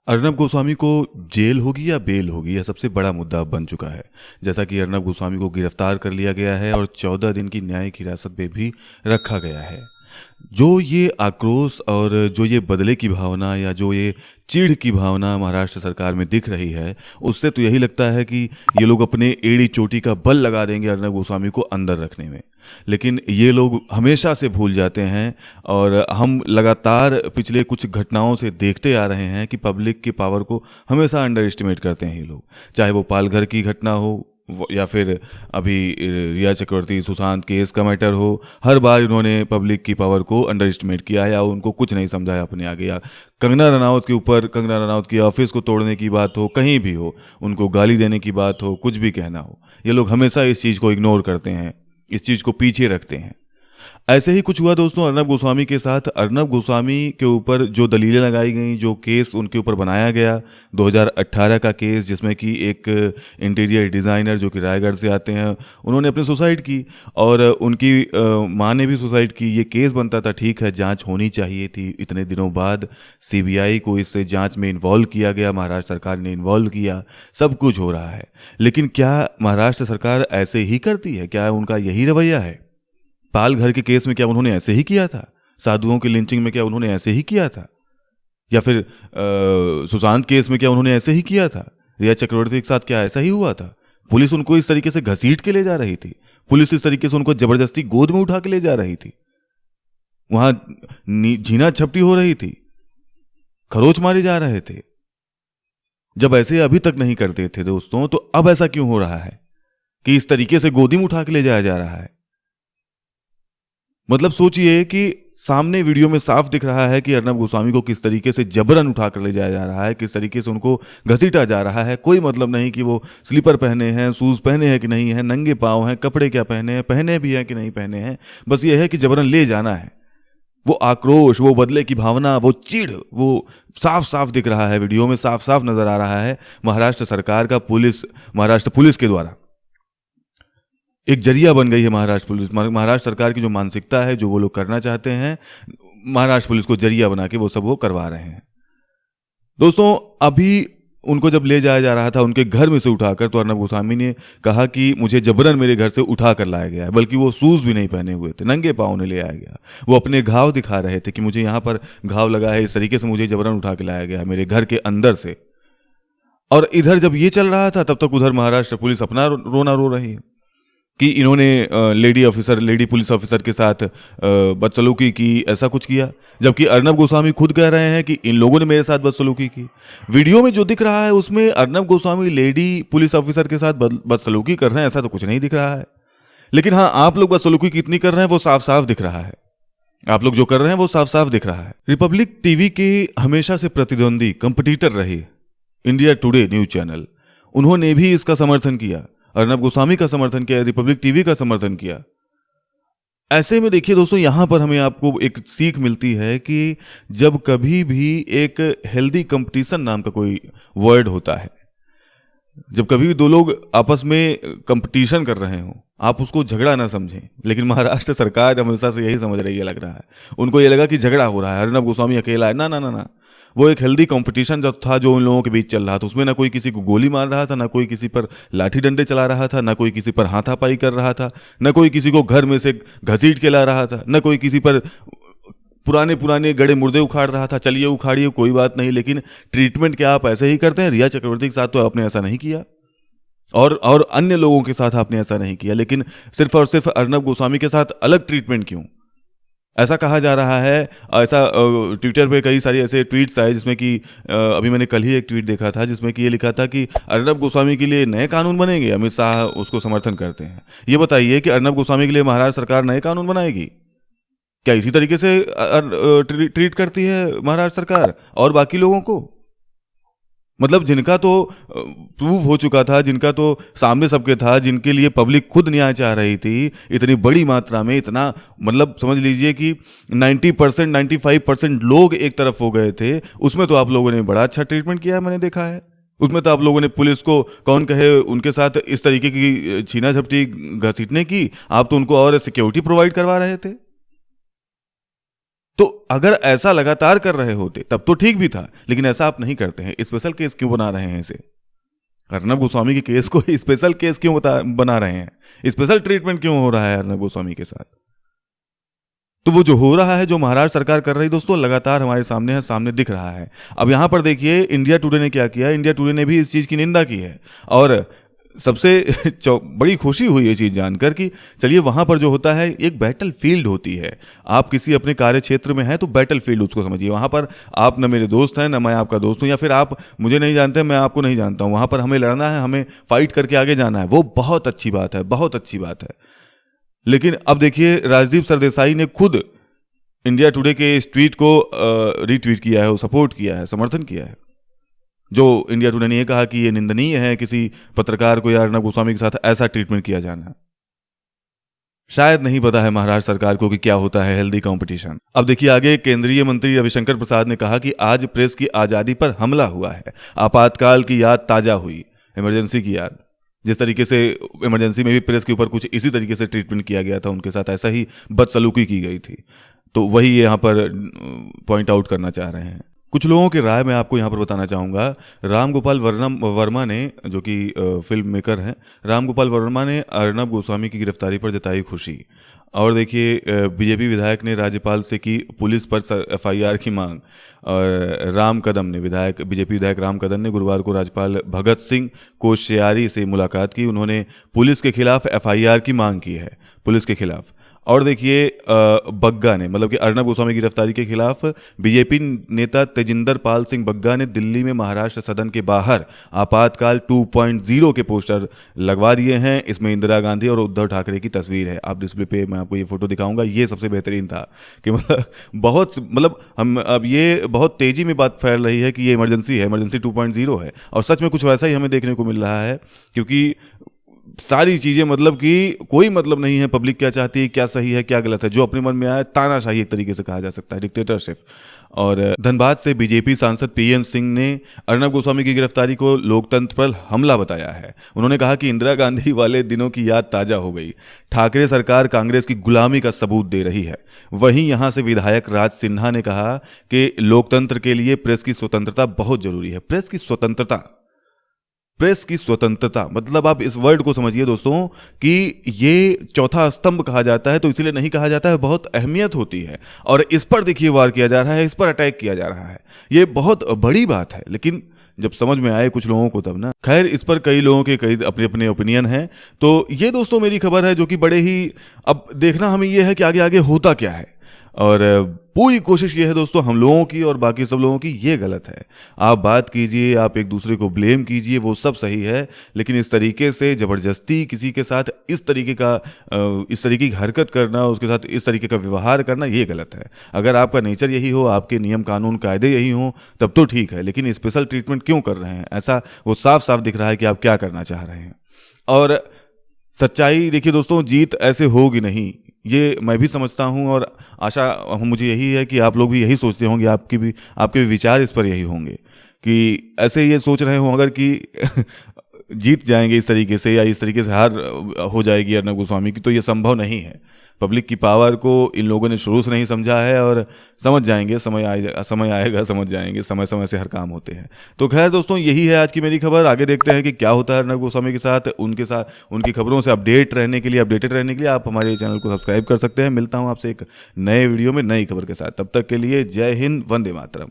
अर्नब गोस्वामी को जेल होगी या बेल होगी, यह सबसे बड़ा मुद्दा अब बन चुका है। जैसा कि अर्नब गोस्वामी को गिरफ्तार कर लिया गया है और 14 दिन की न्यायिक हिरासत में भी रखा गया है। जो ये आक्रोश और जो ये बदले की भावना या जो ये चिढ़ की भावना महाराष्ट्र सरकार में दिख रही है, उससे तो यही लगता है कि ये लोग अपने एड़ी चोटी का बल लगा देंगे अर्नब गोस्वामी को अंदर रखने में। लेकिन ये लोग हमेशा से भूल जाते हैं और हम लगातार पिछले कुछ घटनाओं से देखते आ रहे हैं कि पब्लिक की पावर को हमेशा अंडर एस्टिमेट करते हैं ये लोग। चाहे वो पालघर की घटना हो या फिर अभी रिया चक्रवर्ती सुशांत केस का मैटर हो, हर बार इन्होंने पब्लिक की पावर को अंडर एस्टिमेट किया या उनको कुछ नहीं समझा है अपने आगे। या कंगना रनावत के ऊपर, कंगना रनावत की ऑफिस को तोड़ने की बात हो, कहीं भी हो, उनको गाली देने की बात हो, कुछ भी कहना हो, ये लोग हमेशा इस चीज़ को इग्नोर करते हैं, इस चीज़ को पीछे रखते हैं। ऐसे ही कुछ हुआ दोस्तों अर्नब गोस्वामी के साथ। अर्नब गोस्वामी के ऊपर जो दलीलें लगाई गई, जो केस उनके ऊपर बनाया गया, 2018 का केस, जिसमें कि एक इंटीरियर डिज़ाइनर जो कि रायगढ़ से आते हैं, उन्होंने अपने सुसाइड की और उनकी माँ ने भी सुसाइड की। ये केस बनता था, ठीक है, जांच होनी चाहिए थी। इतने दिनों बाद सीबीआई को इस जांच में इन्वॉल्व किया गया, महाराष्ट्र सरकार ने इन्वॉल्व किया, सब कुछ हो रहा है। लेकिन क्या महाराष्ट्र सरकार ऐसे ही करती है? क्या उनका यही रवैया है? पालघर के केस में क्या उन्होंने ऐसे ही किया था? साधुओं की लिंचिंग में क्या उन्होंने ऐसे ही किया था? या फिर सुशांत केस में क्या उन्होंने ऐसे ही किया था? रिया चक्रवर्ती के साथ क्या ऐसा ही हुआ था? पुलिस उनको इस तरीके से घसीट के ले जा रही थी, पुलिस इस तरीके से उनको जबरदस्ती गोद में उठा के ले जा रही थी, वहां झीना झपटी हो रही थी, खरोच मारे जा रहे थे। जब ऐसे अभी तक नहीं करते थे दोस्तों, तो अब ऐसा क्यों हो रहा है कि इस तरीके से गोदी में उठा के ले जाया जा रहा है? मतलब सोचिए कि सामने वीडियो में साफ दिख रहा है कि अर्नब गोस्वामी को किस तरीके से जबरन उठाकर ले जाया जा रहा है, किस तरीके से उनको घसीटा जा रहा है। कोई मतलब नहीं कि वो स्लीपर पहने हैं, शूज पहने हैं कि नहीं है, नंगे पांव हैं, कपड़े क्या पहने हैं, पहने भी हैं कि नहीं पहने हैं, बस ये है कि जबरन ले जाना है। वो आक्रोश, वो बदले की भावना, वो चिढ़, वो साफ साफ दिख रहा है, वीडियो में साफ साफ नजर आ रहा है। महाराष्ट्र सरकार का महाराष्ट्र पुलिस के द्वारा एक जरिया बन गई है महाराष्ट्र पुलिस। महाराष्ट्र सरकार की जो मानसिकता है, जो वो लोग करना चाहते हैं, महाराष्ट्र पुलिस को जरिया बना के वो सब वो करवा रहे हैं। दोस्तों अभी उनको जब ले जाया जा रहा था उनके घर में से उठाकर, तो अर्नब गोस्वामी ने कहा कि मुझे जबरन मेरे घर से उठा कर लाया गया है, बल्कि वो शूज भी नहीं पहने हुए थे, नंगे पाँव ने ले आया गया। वो अपने घाव दिखा रहे थे कि मुझे यहाँ पर घाव लगा है, इस तरीके से मुझे जबरन उठा के लाया गया है मेरे घर के अंदर से। और इधर जब ये चल रहा था, तब तक उधर महाराष्ट्र पुलिस अपना रोना रो रही है कि इन्होंने लेडी पुलिस ऑफिसर के साथ बदसलूकी की, ऐसा कुछ किया। जबकि अर्नब गोस्वामी खुद कह रहे हैं कि इन लोगों ने मेरे साथ बदसलूकी की। वीडियो में जो दिख रहा है उसमें Arnab Goswami lady police officer के साथ बदसलूकी कर रहे हैं, ऐसा तो कुछ नहीं दिख रहा है। लेकिन हाँ, आप लोग बदसलूकी कितनी कर रहे हैं वो साफ साफ दिख रहा है। आप लोग जो कर रहे हैं वो साफ साफ दिख रहा है। रिपब्लिक टीवी के हमेशा से प्रतिद्वंदी कंपटीटर रही इंडिया टुडे न्यूज चैनल, उन्होंने भी इसका समर्थन किया, अर्नब गोस्वामी का समर्थन किया, रिपब्लिक टीवी का समर्थन किया। ऐसे में देखिए दोस्तों, यहां पर हमें आपको एक सीख मिलती है कि जब कभी भी एक हेल्दी कंपटीशन नाम का कोई वर्ड होता है, जब कभी भी दो लोग आपस में कंपटीशन कर रहे हो, आप उसको झगड़ा ना समझें। लेकिन महाराष्ट्र सरकार हमेशा से यही समझ रही है, लग रहा है उनको ये लगा कि झगड़ा हो रहा है, अर्नब गोस्वामी अकेला है। ना ना ना ना, वो एक हेल्दी कंपटीशन जब था जो उन लोगों के बीच चल रहा था, उसमें ना कोई किसी को गोली मार रहा था, ना कोई किसी पर लाठी डंडे चला रहा था, ना कोई किसी पर हाथापाई कर रहा था, ना कोई किसी को घर में से घसीट के ला रहा था, ना कोई किसी पर पुराने गड़े मुर्दे उखाड़ रहा था। चलिए उखाड़िए, कोई बात नहीं, लेकिन ट्रीटमेंट क्या आप ऐसे ही करते हैं? रिया चक्रवर्ती के साथ तो आपने ऐसा नहीं किया और अन्य लोगों के साथ आपने ऐसा नहीं किया, लेकिन सिर्फ और सिर्फ अर्नब गोस्वामी के साथ अलग ट्रीटमेंट क्यों? ऐसा कहा जा रहा है। ऐसा ट्विटर पे कई सारी ऐसे ट्वीट्स आए जिसमें कि अभी मैंने कल ही एक ट्वीट देखा था जिसमें कि ये लिखा था कि अर्नब गोस्वामी के लिए नए कानून बनेंगे। अमित शाह उसको समर्थन करते हैं। ये बताइए कि अर्नब गोस्वामी के लिए महाराष्ट्र सरकार नए कानून बनाएगी क्या? इसी तरीके से ट्रीट करती है महाराष्ट्र सरकार और बाकी लोगों को? मतलब जिनका तो प्रूव हो चुका था, जिनका तो सामने सबके था, जिनके लिए पब्लिक खुद न्याय चाह रही थी, इतनी बड़ी मात्रा में, इतना मतलब समझ लीजिए कि 90% 95% लोग एक तरफ हो गए थे, उसमें तो आप लोगों ने बड़ा अच्छा ट्रीटमेंट किया है, मैंने देखा है। उसमें तो आप लोगों ने पुलिस को कौन कहे उनके साथ इस तरीके की छीना झपटी घसीटने की, आप तो उनको और सिक्योरिटी प्रोवाइड करवा रहे थे। तो अगर ऐसा लगातार कर रहे होते तब तो ठीक भी था, लेकिन ऐसा आप नहीं करते हैं। स्पेशल केस क्यों बना रहे हैं इसे? अर्नब गोस्वामी के केस को स्पेशल केस क्यों बना रहे हैं? स्पेशल ट्रीटमेंट क्यों हो रहा है अर्नब गोस्वामी के साथ? तो वो जो हो रहा है, जो महाराष्ट्र सरकार कर रही है दोस्तों, लगातार हमारे सामने है, सामने दिख रहा है। अब यहां पर देखिए इंडिया टुडे ने क्या किया। इंडिया टुडे ने भी इस चीज की निंदा की है, और सबसे बड़ी खुशी हुई ये चीज जानकर कि चलिए वहां पर जो होता है एक बैटल फील्ड होती है। आप किसी अपने कार्य क्षेत्र में हैं तो बैटल फील्ड उसको समझिए। वहां पर आप न मेरे दोस्त हैं, न मैं आपका दोस्त हूं, या फिर आप मुझे नहीं जानते, मैं आपको नहीं जानता हूं। वहां पर हमें लड़ना है, हमें फाइट करके आगे जाना है। वो बहुत अच्छी बात है, बहुत अच्छी बात है। लेकिन अब देखिए राजदीप सरदेसाई ने खुद इंडिया टुडे के इस ट्वीट को रीट्वीट किया है, सपोर्ट किया है, समर्थन किया है। जो इंडिया टुडे ने यह कहा कि यह निंदनीय है किसी पत्रकार को या अर्नब गोस्वामी के साथ ऐसा ट्रीटमेंट किया जाना। शायद नहीं पता है महाराष्ट्र सरकार को कि क्या होता है हेल्दी कंपटीशन। अब देखिए आगे, केंद्रीय मंत्री रविशंकर प्रसाद ने कहा कि आज प्रेस की आजादी पर हमला हुआ है, आपातकाल की याद ताजा हुई, इमरजेंसी की याद। जिस तरीके से इमरजेंसी में भी प्रेस के ऊपर कुछ इसी तरीके से ट्रीटमेंट किया गया था, उनके साथ ऐसा ही बदसलूकी की गई थी। तो वही यहां पर पॉइंट आउट करना चाह रहे हैं। कुछ लोगों की राय मैं आपको यहां पर बताना चाहूंगा। राम गोपाल वर्मा ने, जो कि फिल्म मेकर हैं, राम गोपाल वर्मा ने अर्नब गोस्वामी की गिरफ्तारी पर जताई खुशी। और देखिए बीजेपी विधायक ने राज्यपाल से की पुलिस पर एफआईआर की मांग। और राम कदम ने, बीजेपी विधायक राम कदम ने गुरुवार को राज्यपाल भगत सिंह कोश्यारी से मुलाकात की। उन्होंने पुलिस के खिलाफ एफआईआर की मांग की है, पुलिस के खिलाफ। और देखिए बग्गा ने, मतलब कि अर्नब गोस्वामी की गिरफ्तारी के खिलाफ बीजेपी नेता तेजिंदर पाल सिंह बग्गा ने दिल्ली में महाराष्ट्र सदन के बाहर आपातकाल 2.0 के पोस्टर लगवा दिए हैं। इसमें इंदिरा गांधी और उद्धव ठाकरे की तस्वीर है। आप डिस्प्ले पे मैं आपको ये फोटो दिखाऊंगा। ये सबसे बेहतरीन था कि मतलब हम अब ये बहुत तेजी में बात फैल रही है कि ये इमरजेंसी है, इमरजेंसी 2.0 है। और सच में कुछ वैसा ही हमें देखने को मिल रहा है, क्योंकि सारी चीजें, मतलब कि कोई मतलब नहीं है पब्लिक क्या चाहती है, क्या सही है, क्या गलत है। जो अपने मन में आए, तानाशाही एक तरीके से कहा जा सकता है, डिक्टेटरशिप। और धनबाद से बीजेपी सांसद पीएन सिंह ने अर्नब गोस्वामी की गिरफ्तारी को लोकतंत्र पर हमला बताया है। उन्होंने कहा कि इंदिरा गांधी वाले दिनों की याद ताजा हो गई, ठाकरे सरकार कांग्रेस की गुलामी का सबूत दे रही है। वहीं यहां से विधायक राज सिन्हा ने कहा कि लोकतंत्र के लिए प्रेस की स्वतंत्रता बहुत जरूरी है। प्रेस की स्वतंत्रता, प्रेस की स्वतंत्रता, मतलब आप इस वर्ड को समझिए दोस्तों कि ये चौथा स्तंभ कहा जाता है, तो इसलिए नहीं कहा जाता है, बहुत अहमियत होती है। और इस पर देखिए वार किया जा रहा है, इस पर अटैक किया जा रहा है। ये बहुत बड़ी बात है, लेकिन जब समझ में आए कुछ लोगों को तब ना। खैर, इस पर कई लोगों के कई अपने अपने ओपिनियन हैं। तो ये दोस्तों मेरी खबर है, जो कि बड़े ही, अब देखना हमें ये है कि आगे आगे होता क्या है। और पूरी कोशिश ये है दोस्तों हम लोगों की और बाकी सब लोगों की, ये गलत है। आप बात कीजिए, आप एक दूसरे को ब्लेम कीजिए, वो सब सही है, लेकिन इस तरीके से जबरदस्ती किसी के साथ इस तरीके की हरकत करना, उसके साथ इस तरीके का व्यवहार करना, ये गलत है। अगर आपका नेचर यही हो, आपके नियम कानून कायदे यही हो, तब तो ठीक है, लेकिन स्पेशल ट्रीटमेंट क्यों कर रहे हैं? ऐसा वो साफ साफ दिख रहा है कि आप क्या करना चाह रहे हैं। और सच्चाई देखिए दोस्तों, जीत ऐसे होगी नहीं, ये मैं भी समझता हूं, और आशा मुझे यही है कि आप लोग भी यही सोचते होंगे, आपके भी विचार इस पर यही होंगे कि ऐसे ये सोच रहे हों अगर कि जीत जाएंगे इस तरीके से, या इस तरीके से हार हो जाएगी अर्नब गोस्वामी की, तो ये संभव नहीं है। पब्लिक की पावर को इन लोगों ने शुरू से नहीं समझा है, और समझ जाएंगे, समय आएगा, समझ जाएंगे। समय समय से हर काम होते हैं। तो खैर दोस्तों, यही है आज की मेरी खबर। आगे देखते हैं कि क्या होता है अर्नब गोस्वामी के साथ। उनकी खबरों से अपडेटेड रहने के लिए आप हमारे चैनल को सब्सक्राइब कर सकते हैं। मिलता हूं आपसे एक नए वीडियो में नई खबर के साथ। तब तक के लिए जय हिंद, वंदे मातरम।